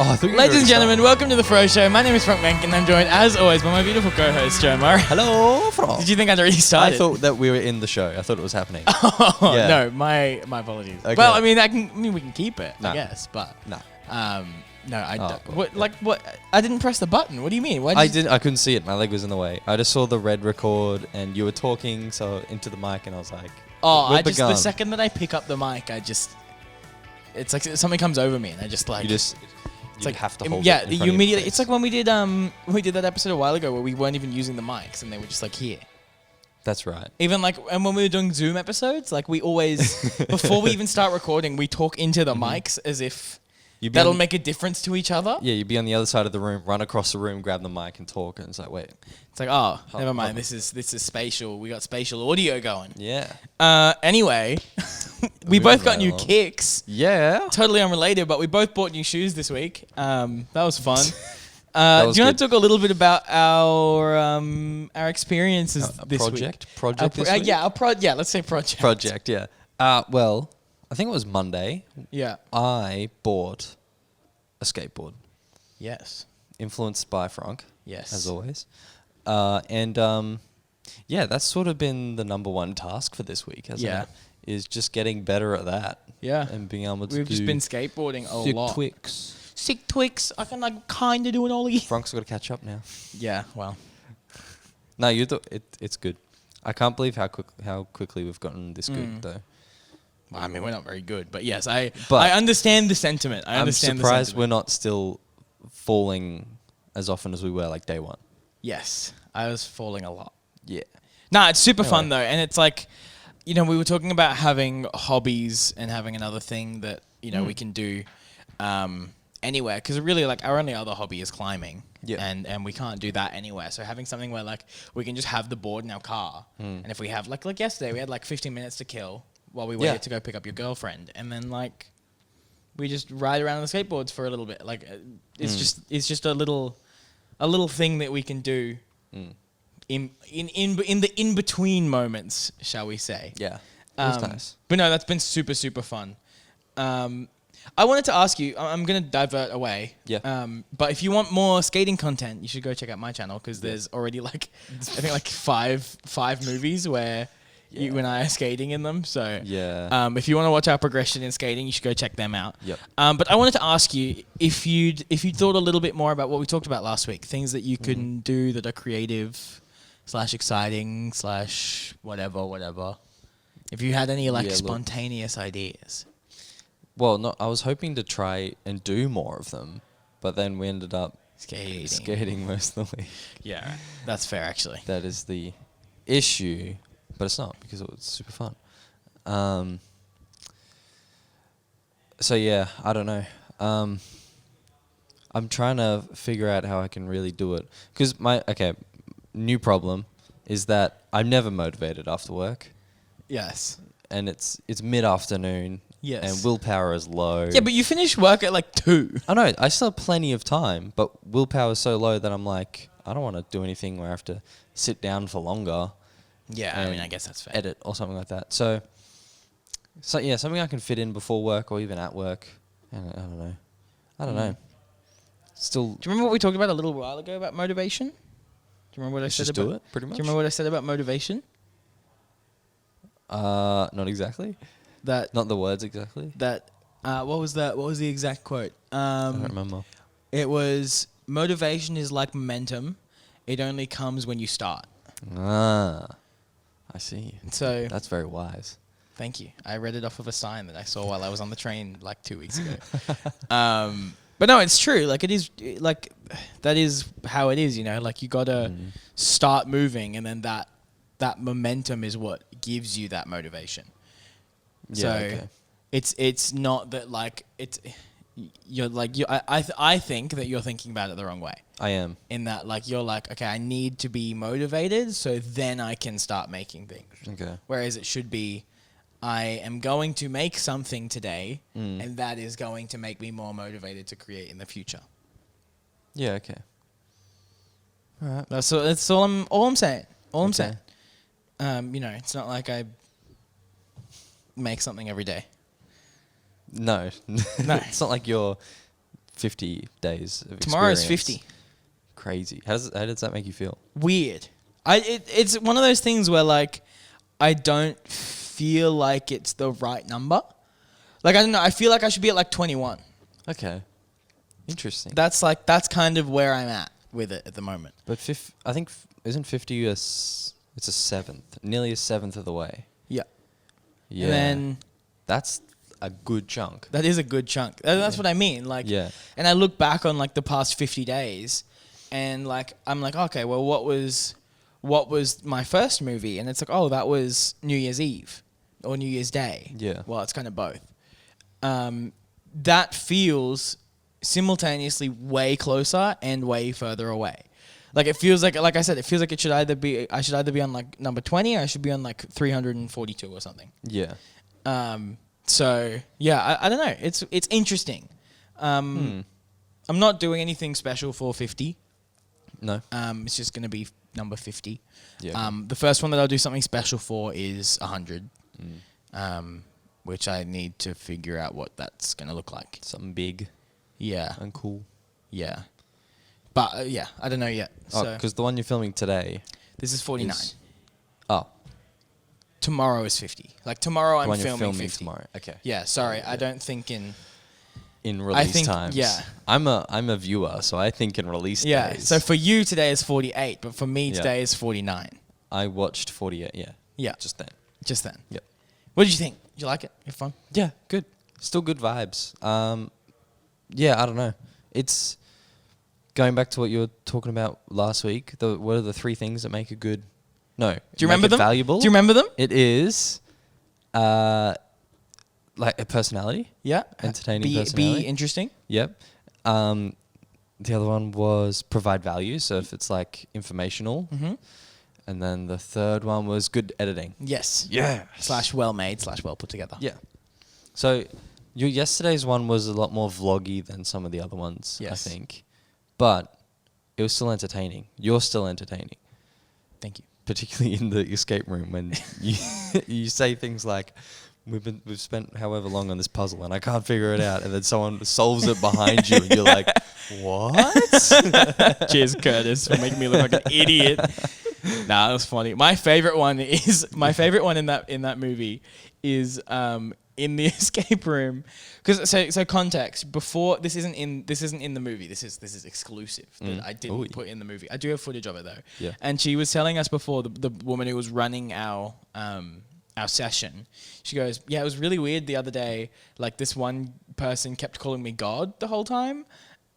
Oh, I thought you were Ladies and gonna gentlemen, start. welcome to the Froe Show. My name is Frank Menck, and I'm joined, as always, by my beautiful co-host, Joe Murray. Hello, Froe. Did you think I'd already started? I thought that we were in the show. I thought it was happening. Oh, Yeah. no, my apologies. Okay. Well, I mean, we can keep it, Nah. I guess, but No, no, I Oh, don't. cool. What? Like what? I didn't press the button. What do you mean? Why I didn't. I couldn't see it. My leg was in the way. I just saw the red record, and you were talking so into the mic, and I was like, Oh, we've the begun. second that I pick up the mic, it's like something comes over me, and I just like. You just. It's You like have to hold yeah, it in front you of your immediately. face. It's like when we did that episode a while ago where we weren't even using the mics and they were just like here. That's right. Even like, and when we were doing Zoom episodes, like we always, before we even start recording, we talk into the mics as if You'd be that'll on- make a difference to each other. Yeah, you'd be on the other side of the room, run across the room, grab the mic, and talk. And it's like, wait. It's like, oh, never hold mind. on. This is spatial. We got spatial audio going. Yeah. Anyway, we Moving both got right new along. kicks. Yeah. Totally unrelated, but we both bought new shoes this week. That was fun. That Do was you want good. to talk a little bit about our experiences this project? week? Project this week? Yeah, yeah. Let's say project. Project, yeah. Well, I think it was Monday. Yeah. I bought a skateboard, Yes. influenced by Frank, Yes. as always. Yeah, that's sort of been the number one task for this week, hasn't Yeah. it? Is just getting better at that. Yeah. And being able to We've do just been skateboarding a sick lot. twicks. Sick twicks. I can like kind of do an ollie. Frank's got to catch up now. Yeah. Well. No, it's good. I can't believe how quickly we've gotten this good, though. I mean, we're not very good, but yes, But I understand the sentiment. I I'm understand surprised the we're sentiment. not still falling as often as we were like day one. Yes, I was falling a lot. Yeah. Nah, it's super fun Anyway. though, and it's like, we were talking about having hobbies and having another thing that we can do anywhere. Because really, like, our only other hobby is climbing. Yeah. And we can't do that anywhere. So having something where like we can just have the board in our car, and if we have like yesterday, we had like 15 minutes to kill while we waited Yeah. to go pick up your girlfriend, and then like we just ride around on the skateboards for a little bit. Like it's just a little thing that we can do. In the in between moments, shall we say? Yeah. It was nice. But no, that's been super super fun. I wanted to ask you. I'm gonna divert away. Yeah. But if you want more skating content, you should go check out my channel because there's already like I think like five movies where you and I are skating in them. So Yeah. if you want to watch our progression in skating, you should go check them out. Yep. But I wanted to ask you if you'd thought a little bit more about what we talked about last week, things that you can do that are creative / exciting / whatever. If you had any like Yeah, look. spontaneous ideas. Well, no, I was hoping to try and do more of them, but then we ended up skating most of the week. Yeah, that's fair actually. That is the issue, but it's not because it was super fun. So yeah, I don't know. I'm trying to figure out how I can really do it because new problem is that I'm never motivated after work, Yes. and it's mid-afternoon. Yes. And willpower is low. Yeah, but you finish work at like 2. I know, I still have plenty of time, but willpower is so low that I'm like, I don't want to do anything where I have to sit down for longer, Yeah, I and mean, I guess that's fair. edit or something like that. So yeah, something I can fit in before work or even at work. I don't know. Still, Do you remember what we talked about a little while ago about motivation? Do you remember what I said just about do it, pretty much. Do you remember what I said about motivation? Not exactly. That Not the words exactly. what was that? What was the exact quote? I don't remember. It was motivation is like momentum. It only comes when you start. I see. So That's very wise. thank you. I read it off of a sign that I saw while I was on the train like 2 weeks ago. But no, it's true. Like it is like that is how it is, like you gotta start moving and then that momentum is what gives you that motivation. Yeah, So okay. it's not that like I think that you're thinking about it the wrong way. I am. In that like you're like, okay, I need to be motivated so then I can start making things. Okay. Whereas it should be, I am going to make something today and that is going to make me more motivated to create in the future. Yeah, okay. All right. That's all I'm saying. All I'm Okay. saying. It's not like I make something every day. No. No. It's not like you're 50 days of Tomorrow's experience. 50. Crazy. How does that make you feel? Weird. It's one of those things where like I don't feel like it's the right number. Like I don't know. I feel like I should be at like 21. Okay. Interesting. That's kind of where I'm at with it at the moment. But I think isn't 50 it's a seventh, nearly a seventh of the way. Yeah. Yeah. And then that's a good chunk. that is a good chunk. That's what I mean. Like, Yeah. And I look back on like the past 50 days, and like I'm like, okay, well, what was my first movie? And it's like, oh, that was New Year's Eve or New Year's Day. Yeah. Well, it's kind of both. That feels simultaneously way closer and way further away. Like it feels like I said, it feels like I should either be on like number 20 or I should be on like 342 or something. Yeah. So yeah, I don't know. It's interesting. I'm not doing anything special for 50. No. It's just going to be number 50. Yeah. The first one that I'll do something special for is 100. Which I need to figure out what that's going to look like. Something big Yeah. and cool. Yeah. But yeah, I don't know yet. Oh, So because the one you're filming today. this is 49. Oh, Tomorrow is 50. Like tomorrow the I'm one you're filming filming 50. tomorrow. Okay. Yeah, sorry. I don't think in Release think- times. yeah. I'm a viewer, so I think in release Yeah. days. So for you today is 48, but for me Yeah. today is 49. I watched 48. Yeah. Yeah. Just then. Just then. Yep. What did you think? Did you like it? You fun? Yeah, good. Still good vibes. Yeah, I don't know. It's going back to what you were talking about last week. What are the three things that make a good? No. Do you remember them? Valuable. Do you remember them? It is, like a personality. Yeah. Entertaining personality. Be interesting. Yep. The other one was provide value. So if it's like informational, Mm-hmm. and then the third one was good editing. Yes. Yeah. / well made / well put together. Yeah. So your yesterday's one was a lot more vloggy than some of the other ones, Yes. I think. But it was still entertaining. You're still entertaining. Thank you. Particularly in the escape room when you you say things like, we've spent however long on this puzzle and I can't figure it out, and then someone solves it behind you and you're like, what? Cheers, Curtis, for making me look like an idiot. Nah, that was funny. My favorite one in that movie is in the escape room, because so context, before this isn't in the movie. This is exclusive that I didn't put in the movie. I do have footage of it though. Yeah. And she was telling us before, the woman who was running our session, she goes, yeah, it was really weird the other day. Like this one person kept calling me God the whole time.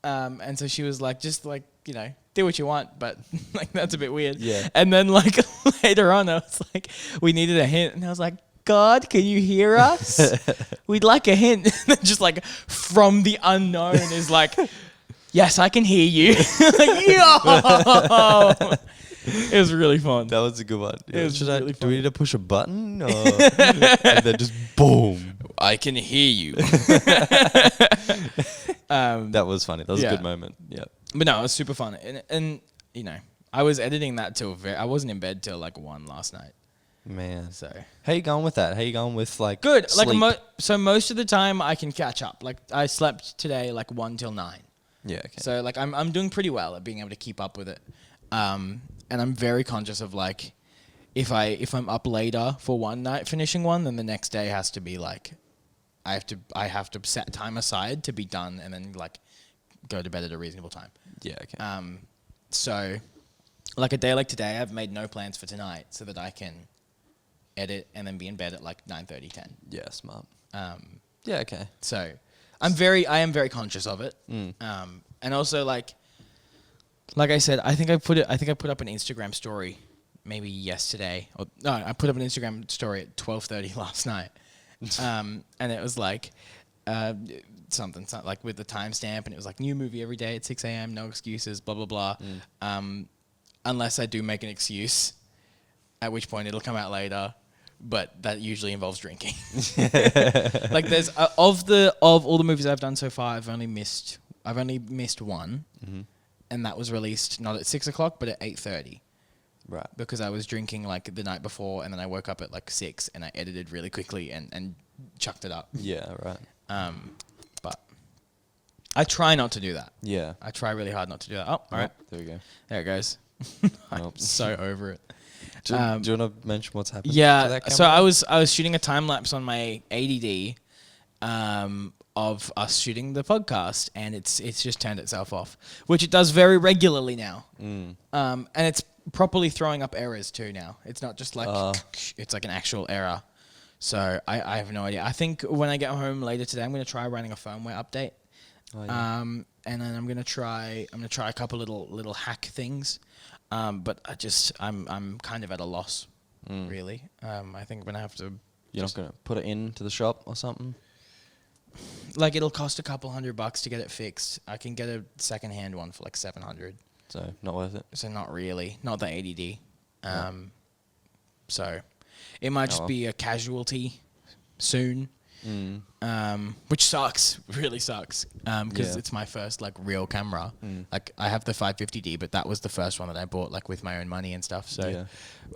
And so she was like, just like, you know, do what you want, but like that's a bit weird. Yeah. And then like later on, I was like, we needed a hint, and I was like, God, can you hear us? We'd like a hint. Just like from the unknown is like, yes, I can hear you. Like, yo! It was really fun. That was a good one. It was really do we funny. need to push a button? Or and then just boom. I can hear you. That was funny. That was Yeah. a good moment. Yeah. But no, it was super fun. And you know, I was editing that till I wasn't in bed till like 1 last night. Man. So How you going with that? How you going with like good. sleep? Like so most of the time I can catch up. Like I slept today like 1 till 9. Yeah, okay. So like I'm doing pretty well at being able to keep up with it. And I'm very conscious of like if I'm up later for one night finishing one, then the next day has to be like I have to set time aside to be done and then like go to bed at a reasonable time. Yeah, okay. So like a day like today, I've made no plans for tonight so that I can edit and then be in bed at like 9:30, 10. Yeah, smart. Yeah, okay. So I am very conscious of it. And also like I said, I think I put up an Instagram story maybe yesterday, or no, I put up an Instagram story at 12:30 last night. And it was like something like with the timestamp, and it was like new movie every day at 6 a.m. No excuses, blah blah blah. Unless I do make an excuse, at which point it'll come out later. But that usually involves drinking. Like there's of all the movies I've done so far, I've only missed one, and that was released not at 6 o'clock but at 8:30. Right. Because I was drinking like the night before, and then I woke up at like 6, and I edited really quickly and chucked it up. Yeah, right. But I try not to do that. Yeah. I try really hard not to do that. Oh, all right. There we go. There it goes. I'm Nope. so over it. Do you want to mention what's happened? to Yeah. that So camera? I was shooting a time lapse on my 80D of us shooting the podcast, and it's just turned itself off, which it does very regularly now. And it's properly throwing up errors too now. It's not just like it's like an actual error. So I have no idea. I think when I get home later today, I'm going to try running a firmware update. Oh, yeah. And then I'm gonna try a couple little hack things, but I'm kind of at a loss, really. I think I'm gonna have to. You're not gonna put it into the shop or something? Like, it'll cost a couple $100 to get it fixed. I can get a secondhand one for like $700. So not worth it. So not really, not the 80D. So it might just be a casualty soon. Which sucks, really sucks, because it's my first like real camera. Like, I have the 550D, but that was the first one that I bought like with my own money and stuff. So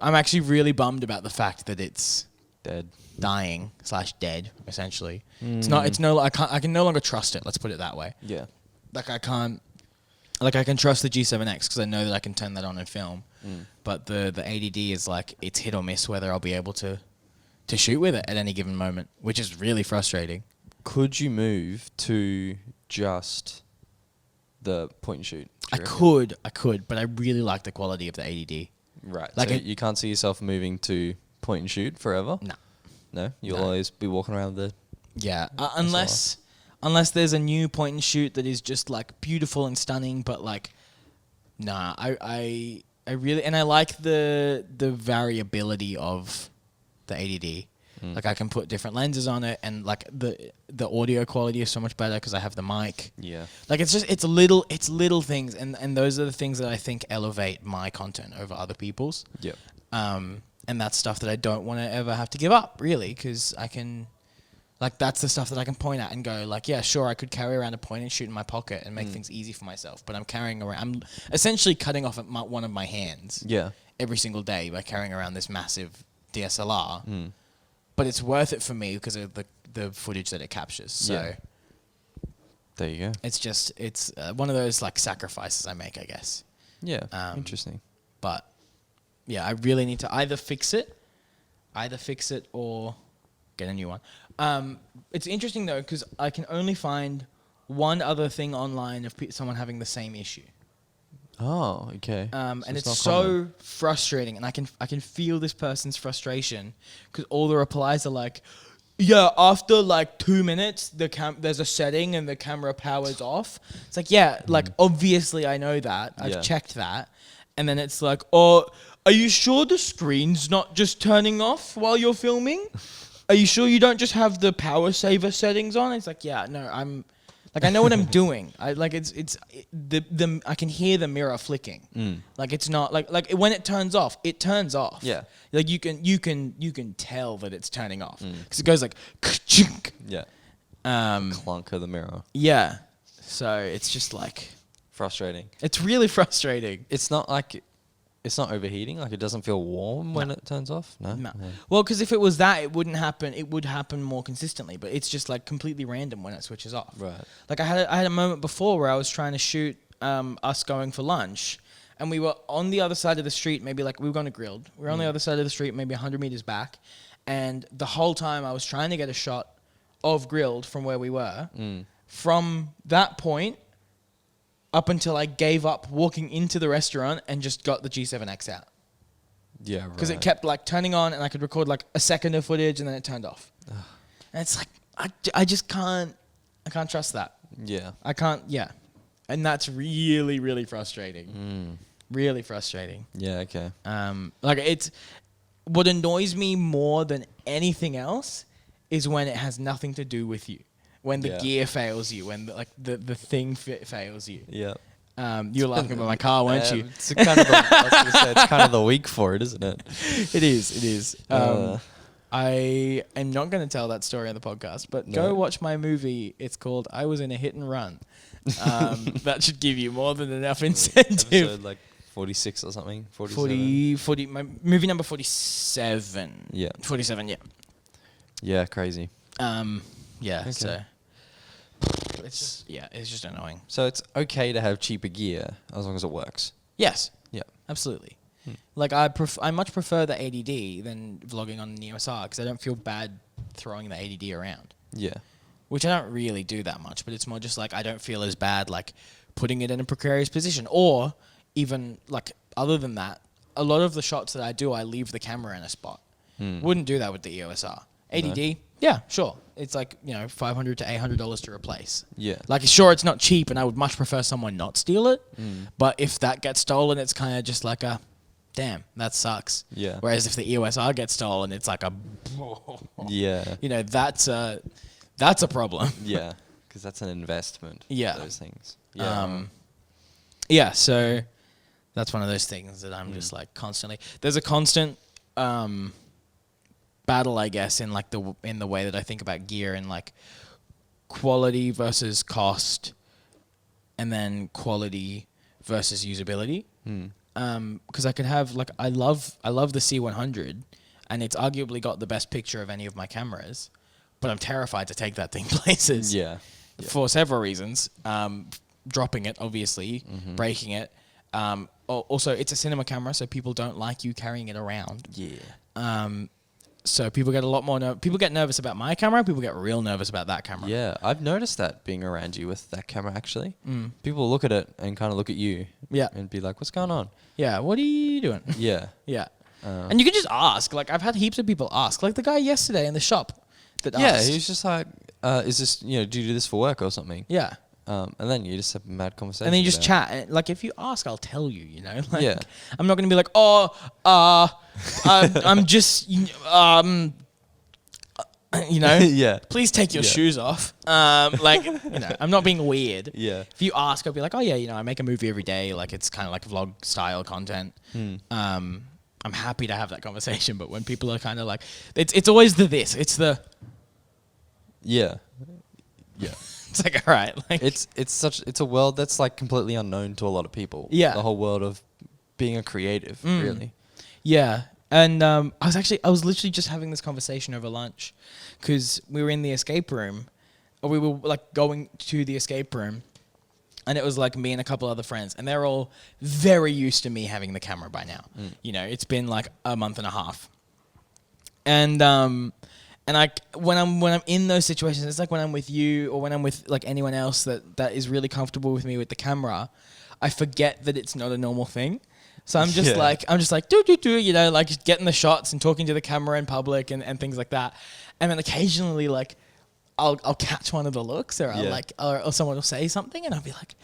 I'm actually really bummed about the fact that it's Dead. dying / dead essentially. I can no longer trust it. Let's put it that way. Yeah. Like, I can trust the G7X because I know that I can turn that on and film. But the 80D is like, it's hit or miss whether I'll be able to shoot with it at any given moment, which is really frustrating. Could you move to just the point and shoot? I could, but I really like the quality of the 80D. Right. Like, so you can't see yourself moving to point and shoot forever? No. No? You'll No. always be walking around the... Yeah, unless there's a new point and shoot that is just like beautiful and stunning, but like, nah, I really, and I like the variability of the 80D. Like, I can put different lenses on it, and like the audio quality is so much better because I have the mic. Yeah. Like, it's little things, and those are the things that I think elevate my content over other people's. Yep. And that's stuff that I don't want to ever have to give up, really, because I can, like, that's the stuff that I can point at and go, like, yeah, sure, I could carry around a point and shoot in my pocket and make things easy for myself, but I'm essentially cutting off one of my hands every single day by carrying around this massive DSLR. But it's worth it for me because of the footage that it captures. So there you go. it's one of those like sacrifices I make, I guess. Yeah. Interesting. But yeah, I really need to either fix it or get a new one. It's interesting though, because I can only find one other thing online of someone having the same issue. Oh, okay. And it's not so common. frustrating, and I can feel this person's frustration because all the replies are like, yeah, after like 2 minutes, there's a setting and the camera powers off. It's like, yeah, like obviously I know that. I've checked that. And then it's like, oh, are you sure the screen's not just turning off while you're filming? Are you sure you don't just have the power saver settings on? It's like, yeah, no, I know what I'm doing. I can hear the mirror flicking. Like, it's not like when it turns off, it turns off. Yeah. Like, you can tell that it's turning off because it goes like, Yeah. Clunk of the mirror. Yeah. So it's just like, Frustrating. it's really frustrating. It's not like... It's not overheating? Like, it doesn't feel warm when it turns off? No? No. Well, because if it was that, it wouldn't happen. It would happen more consistently, but it's just like completely random when it switches off. Right. Like, I had a moment before where I was trying to shoot us going for lunch, and we were on the other side of the street. Maybe like we were going to Grilled. We were on the other side of the street, maybe 100 meters back, and the whole time I was trying to get a shot of Grilled from where we were. From that point up until I gave up walking into the restaurant and just got the G7X out. Yeah, right. Because it kept like turning on, and I could record like a second of footage, and then it turned off. And it's like, I just can't, I can't trust that. Yeah. I can't, yeah. And that's really, really frustrating. Really frustrating. Yeah, okay. Like, it's, what annoys me more than anything else is when it has nothing to do with you. When the gear fails you, when the thing fails you. Yeah. You were laughing about my car, weren't you? It's kind of I was gonna say, it's kind of the week for it, isn't it? It is. I am not going to tell that story on the podcast, but go watch my movie. It's called I Was in a Hit and Run. That should give you more than enough incentive. Episode like 46 or something? 47? 40, my movie number 47. Yeah. 47, yeah. Yeah, crazy. Yeah, Okay. so it's just annoying. So it's okay to have cheaper gear as long as it works. Yes, Yeah. absolutely. Like I much prefer the 80D than vlogging on the EOS R because I don't feel bad throwing the 80D around. Yeah. Which I don't really do that much, but it's more just like I don't feel as bad like putting it in a precarious position, or even like other than that, a lot of the shots that I do, I leave the camera in a spot. Wouldn't do that with the EOS R. 80D, yeah, sure. It's like, $500 to $800 to replace. Yeah. Like, sure, it's not cheap, and I would much prefer someone not steal it. But if that gets stolen, it's kind of just like a, damn, that sucks. Yeah. Whereas if the EOS R gets stolen, it's like a, Yeah. that's a problem. Yeah. Because that's an investment. Yeah. Those things. Yeah. Yeah, so that's one of those things that I'm just like constantly. There's a constant battle, I guess, in like in the way that I think about gear and like quality versus cost, and then quality versus usability. Because I could have like I love the C100, and it's arguably got the best picture of any of my cameras, but I'm terrified to take that thing places. Yeah. For several reasons. Dropping it, obviously, breaking it. Also, it's a cinema camera, so people don't like you carrying it around. Yeah. So people get a lot more. People get nervous about my camera. People get real nervous about that camera. Yeah, I've noticed that being around you with that camera, actually. People look at it and kind of look at you. Yeah. And be like, what's going on? Yeah. What are you doing? Yeah. Yeah. And you can just ask. Like, I've had heaps of people ask. Like the guy yesterday in the shop that asked. Yeah, he was just like, is this, do you do this for work or something? Yeah. And then you just have a mad conversation. And then you just chat. And, like, if you ask, I'll tell you, Like, Yeah. I'm not going to be like, I'm just, Yeah. Please take your shoes off. I'm not being weird. Yeah. If you ask, I'll be like, oh yeah, I make a movie every day. Like, it's kind of like vlog style content. I'm happy to have that conversation. But when people are kind of like, it's always it's the. Yeah. Yeah. It's like, all right. Like, it's a world that's like completely unknown to a lot of people. Yeah. The whole world of being a creative, really. Yeah. And I was literally just having this conversation over lunch because we were in the escape room, or we were like going to the escape room, and it was like me and a couple other friends, and they're all very used to me having the camera by now. It's been like a month and a half, and when I'm in those situations, it's like when I'm with you or when I'm with like anyone else that is really comfortable with me with the camera, I forget that it's not a normal thing. So I'm just like do, like just getting the shots and talking to the camera in public and things like that. And then occasionally like I'll catch one of the looks, or or someone will say something and I'll be like,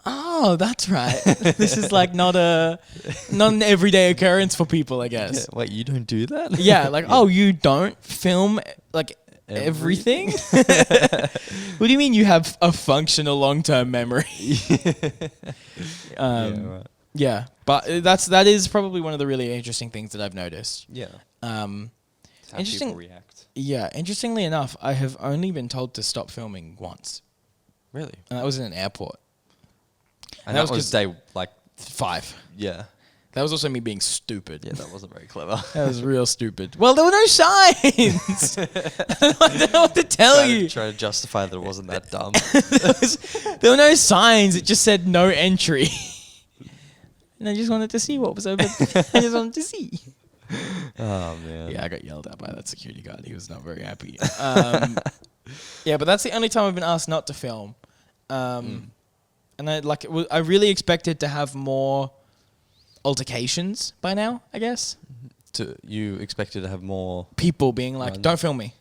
oh, that's right. This is like not an everyday occurrence for people, I guess. Yeah, wait, you don't do that? Yeah, like oh, you don't film like everything? What do you mean you have a functional long-term memory? Right. Yeah, but that is probably one of the really interesting things that I've noticed. Yeah. How interesting. people react. Yeah, interestingly enough, I have only been told to stop filming once, Really? and that was in an airport. And that was day like 5. Yeah. That was also me being stupid. Yeah, that wasn't very clever. That was real stupid. Well, there were no signs. I don't know what to tell you. Try to justify that it wasn't that dumb. There were no signs. It just said no entry. And I just wanted to see what was over. I just wanted to see. Oh, man. Yeah, I got yelled at by that security guard. He was not very happy. Yeah, but that's the only time I've been asked not to film. And I really expected to have more altercations by now, I guess. You expected to have more... People being like, don't film me.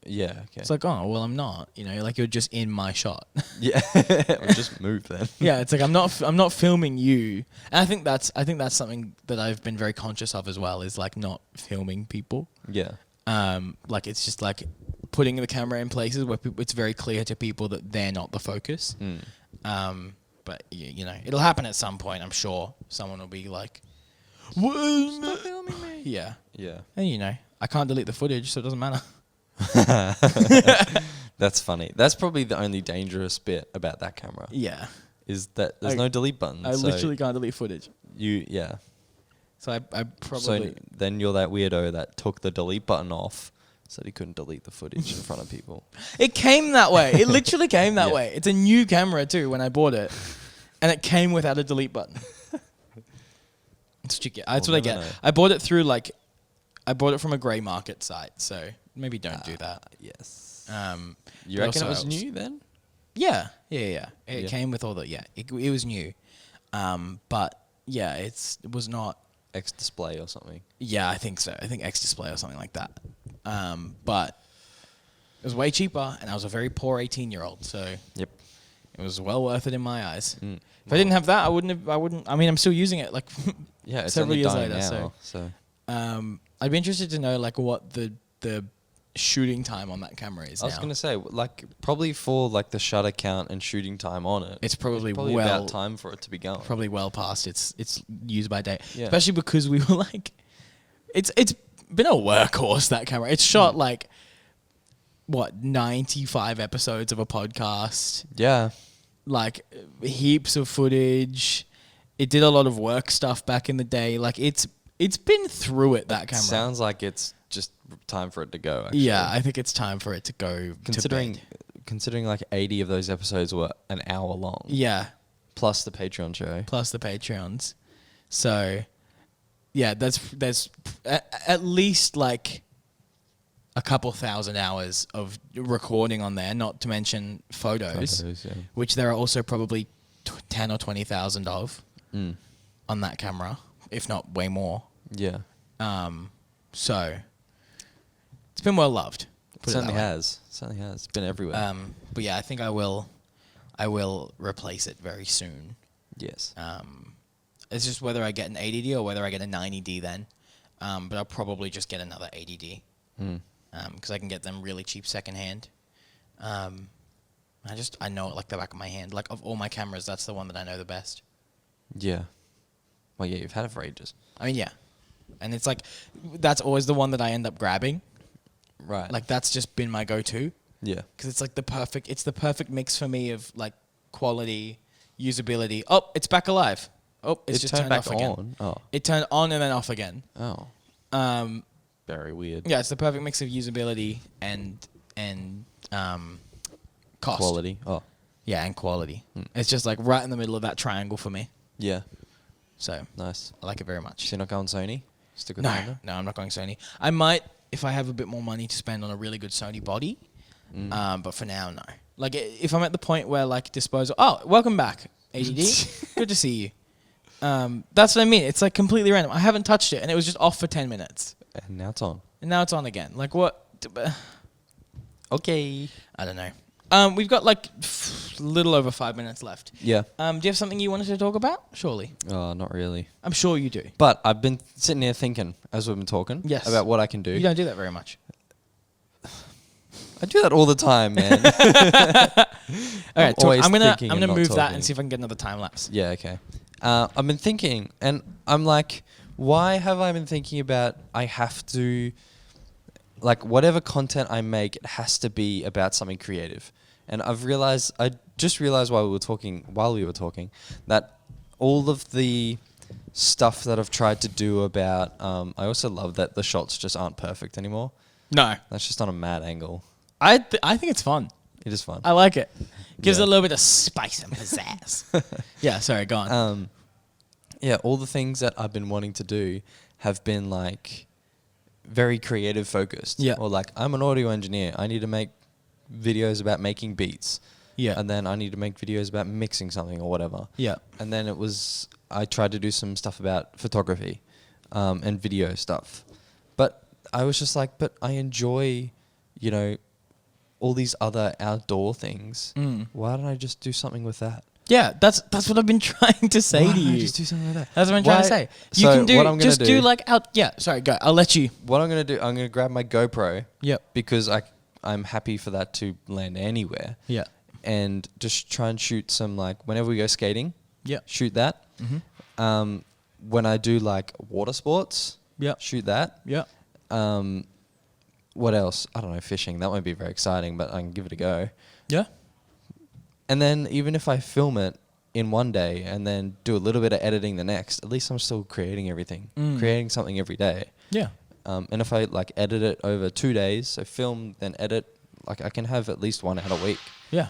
Yeah, okay. It's like, oh, well, I'm not. Like you're just in my shot. Yeah. Or just move then. Yeah, it's like I'm not filming you. And I think that's something that I've been very conscious of as well, is like not filming people. Yeah. Like it's just like putting the camera in places where it's very clear to people that they're not the focus. But it'll happen at some point. I'm sure someone will be like, "Stop filming me." Yeah. Yeah. And I can't delete the footage, so it doesn't matter. That's funny. That's probably the only dangerous bit about that camera. Yeah. Is that there's no delete button. I literally can't delete footage. Yeah. So I probably... So then you're that weirdo that took the delete button off Said he couldn't delete the footage in front of people. It came that way. It literally came that Yeah. way. It's a new camera too when I bought it. And it came without a delete button. That's what you get. That's We'll what I never get. know. I bought it through I bought it from a grey market site, so maybe don't do that. Yes. but You reckon it also was new then? Yeah. It Yeah. came with all the it was new. But yeah, it was not. X display or something. Yeah, I think so. I think X display or something like that. But it was way cheaper, and I was a very poor 18-year-old, so Yep. it was well worth it in my eyes. Mm. If I didn't have that, I wouldn't. I mean, I'm still using it like Yeah, it's several only years dying later. now, So so I'd be interested to know like what the shooting time on that camera is I was now. gonna say, like, probably for like the shutter count and shooting time on it, It's probably well well- about time for it to be going. Probably well past its use by date. Yeah. Especially because we were like, it's been a workhorse, that camera. It's shot like what 95 episodes of a podcast, Yeah, like heaps of footage. It did a lot of work stuff back in the day. Like it's been through it, that camera. sounds like it's just time for it to go. Actually. Yeah, I think it's time for it to go. considering to bed. considering like 80 of those episodes were an hour long, Yeah, plus the Patreon show. plus the Patreons. So, yeah, there's at least like a couple thousand hours of recording on there, not to mention photos, Photos, yeah. which there are also probably 10 or 20,000 of Mm. on that camera, if not way more. Yeah, So it's been well loved. it put it certainly that way. has. Certainly has. It's been everywhere. But yeah, I think I will replace it very soon. Yes. It's just whether I get an 80D or whether I get a 90D then. But I'll probably just get another 80D Mm. because I can get them really cheap secondhand. I know it like the back of my hand. Like of all my cameras, that's the one that I know the best. Yeah. Well, yeah, you've had it for ages. I mean, yeah. And it's like, that's always the one that I end up grabbing. Right. Like that's just been my go-to. yeah. Because it's like the perfect mix for me of like quality, usability. Oh, it's back alive. Oh, it's just turned off again. on. Oh. It turned on and then off again. Oh. Very weird. Yeah, it's the perfect mix of usability and cost. Quality. Oh. Yeah, and quality. It's just like right in the middle of that triangle for me. Yeah. So Nice. I like it very much. So you're not going Sony? Stick with No, Honda? no, I'm not going Sony. I might if I have a bit more money to spend on a really good Sony body. But for now, no. Like if I'm at the point where like disposal. Oh, welcome back, ADD. Good to see you. That's what I mean. It's like completely random. I haven't touched it, and it was just off for 10 minutes, And now it's on. and now it's on again. Like what? Okay. I don't know. We've got like a little over 5 minutes left. Yeah. Do you have something you wanted to talk about? Surely. Oh, not really. I'm sure you do. But I've been sitting here thinking, as we've been talking, Yes. about what I can do. You don't do that very much. I do that all the time, man. All right, always I'm gonna thinking and not move that talking. and see if I can get another time lapse. Yeah, okay. I've been thinking, and I'm like, why have I been thinking about I have to, like, whatever content I make, it has to be about something creative. And I just realized while we were talking, that all of the stuff that I've tried to do about, I also love that the shots just aren't perfect anymore. No, That's just on a mad angle. I think it's fun. It is fun. I like it. Gives Yeah. it a little bit of spice and pizzazz. Yeah, sorry, go on. Yeah, all the things that I've been wanting to do have been like very creative focused. Yeah. Or like, I'm an audio engineer. I need to make videos about making beats. Yeah. And then I need to make videos about mixing something or whatever. Yeah. And then I tried to do some stuff about photography and video stuff. But I was just like, but I enjoy, all these other outdoor things. Why don't I just do something with that? Yeah, that's what I've been trying to say Why to don't I you. just do something like that? That's what I'm trying to say. You So can do what I'm gonna just do do- like out. Yeah, sorry, go. I'll let you. What I'm going to do, I'm going to grab my GoPro. Yep. Because I'm happy for that to land anywhere. Yeah. And just try and shoot some, like, whenever we go skating, Yeah. shoot that. Mm-hmm. When I do, like, water sports, Yeah. shoot that. Yeah. What else? I don't know, fishing. That won't be very exciting, but I can give it a go. Yeah. And then even if I film it in one day and then do a little bit of editing the next, at least I'm still creating everything. Creating something every day. Yeah. And if I like edit it over 2 days, so film then edit, like I can have at least one out a week. Yeah.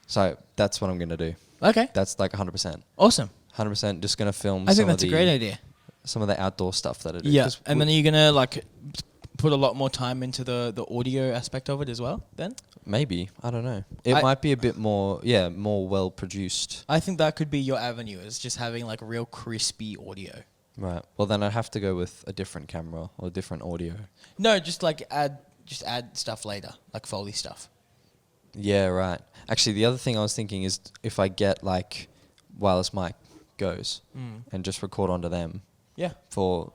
So that's what I'm gonna do. Okay. That's like 100%. Awesome. 100% just gonna film. I think that's a great idea. Some of the outdoor stuff that I do. Yeah. And then are you gonna like put a lot more time into the audio aspect of it as well? Then maybe, I don't know. It might be a bit more, more well produced. I think that could be your avenue, is just having like real crispy audio. Right. Well, then I'd have to go with a different camera or different audio. No, just like add stuff later, like Foley stuff. Yeah, right. Actually, the other thing I was thinking is if I get like wireless mic goes and just record onto them. Yeah. For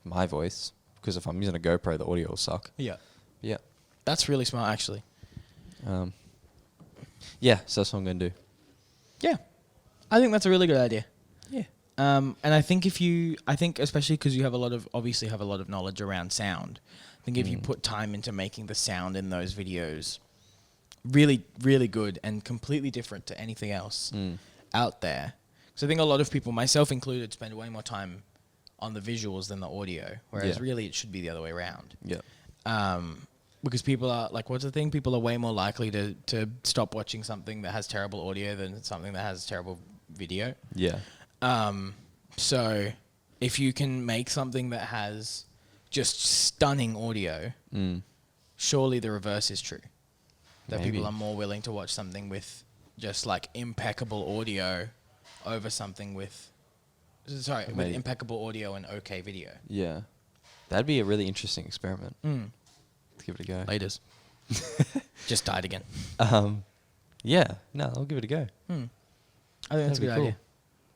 my voice, because if I'm using a GoPro, the audio will suck. Yeah. Yeah. That's really smart, actually. Yeah, so that's what I'm going to do. Yeah. I think that's a really good idea. Yeah. And I think especially because you obviously have a lot of knowledge around sound, I think if you put time into making the sound in those videos really, really good and completely different to anything else out there. So I think a lot of people, myself included, spend way more time on the visuals than the audio, whereas really it should be the other way around. Yeah. Because people are like, what's the thing? People are way more likely to stop watching something that has terrible audio than something that has terrible video. Yeah. So if you can make something that has just stunning audio, surely the reverse is true. That Maybe. people are more willing to watch something with just like impeccable audio over something with impeccable audio and okay video. Yeah. That'd be a really interesting experiment. Let's give it a go. Laters. Just died again. Yeah. No, I'll give it a go. I think that's a good idea.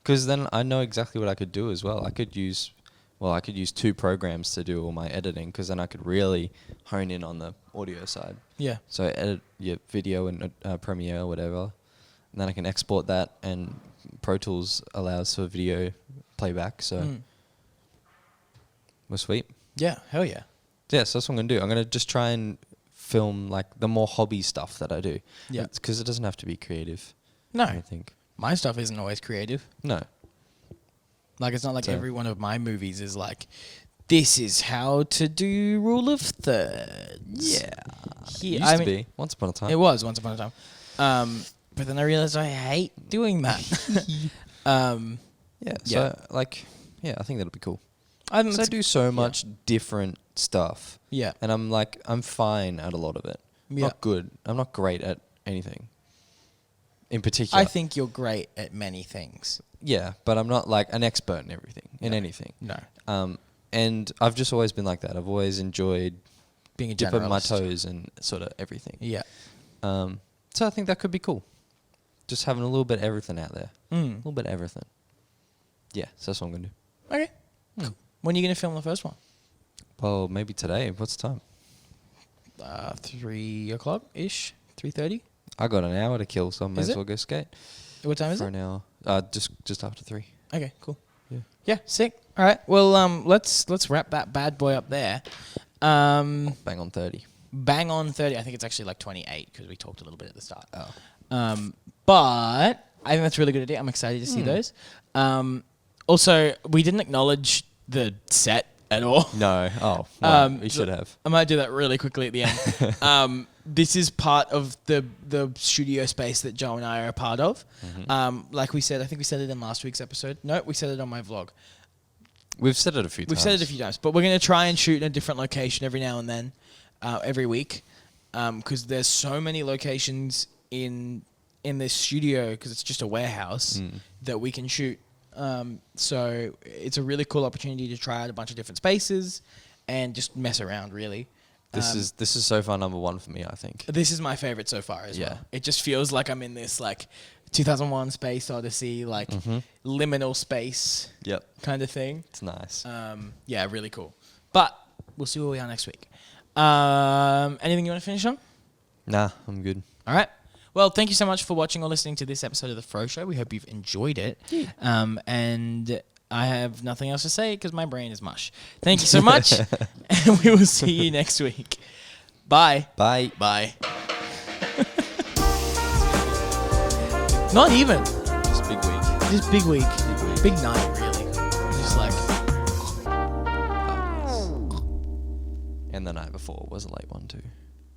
Because then I know exactly what I could do as well. I could use 2 programs to do all my editing, because then I could really hone in on the audio side. Yeah. So I edit your video in Premiere or whatever, and then I can export that, and Pro Tools allows for video playback, so we're sweet. Yeah, hell yeah. Yeah, so that's what I'm going to do. I'm going to just try and film like the more hobby stuff that I do. Yeah. Because it doesn't have to be creative. No. I think. My stuff isn't always creative. No. Like, it's not like every one of my movies is like, this is how to do rule of thirds. Yeah. It used to be. Once upon a time. It was once upon a time. But then I realized I hate doing that. I think that'll be cool. I I do so much different stuff. Yeah. And I'm fine at a lot of it. Yeah. Not good. I'm not great at anything. In particular. I think you're great at many things. Yeah, but I'm not like an expert in everything, anything. No. And I've just always been like that. I've always enjoyed Being a dipping my generalist. toes in sort of everything. Yeah. So I think that could be cool. Just having a little bit of everything out there. A little bit of everything. Yeah, so that's what I'm going to do. Okay. Cool. When are you going to film the first one? Well, maybe today. What's the time? 3 o'clock-ish? 3:30? I got an hour to kill, so I may Is as it? well go skate. What time is For it? an hour. Just after 3. Okay, cool. Yeah. Yeah, sick. All right. Well, let's wrap that bad boy up there. Bang on 30. Bang on 30. I think it's actually like 28 because we talked a little bit at the start. Oh. But I think that's a really good idea. I'm excited to see those. Also, we didn't acknowledge the set at all. No. Oh, wow. We should have. I might do that really quickly at the end. This is part of the studio space that Joe and I are a part of. Like we said, I think we said it in last week's episode. No, we said it on my vlog. We've said it a few times. We've said it a few times, but we're going to try and shoot in a different location every now and then, every week, because there's so many locations in this studio, because it's just a warehouse, that we can shoot. So it's a really cool opportunity to try out a bunch of different spaces and just mess around, really. This is so far number 1 for me, I think. This is my favorite so far as well. It just feels like I'm in this like 2001 Space Odyssey, like liminal space kind of thing. It's nice. Yeah, really cool. But we'll see where we are next week. Anything you want to finish on? Nah, I'm good. All right. Well, thank you so much for watching or listening to this episode of The Froe Show. We hope you've enjoyed it. Yeah. And I have nothing else to say because my brain is mush. Thank you so much. And we will see you next week. Bye. Bye. Bye. Not even. Just big week. Just big week. Big night, really. Just like... 4 was a late one too.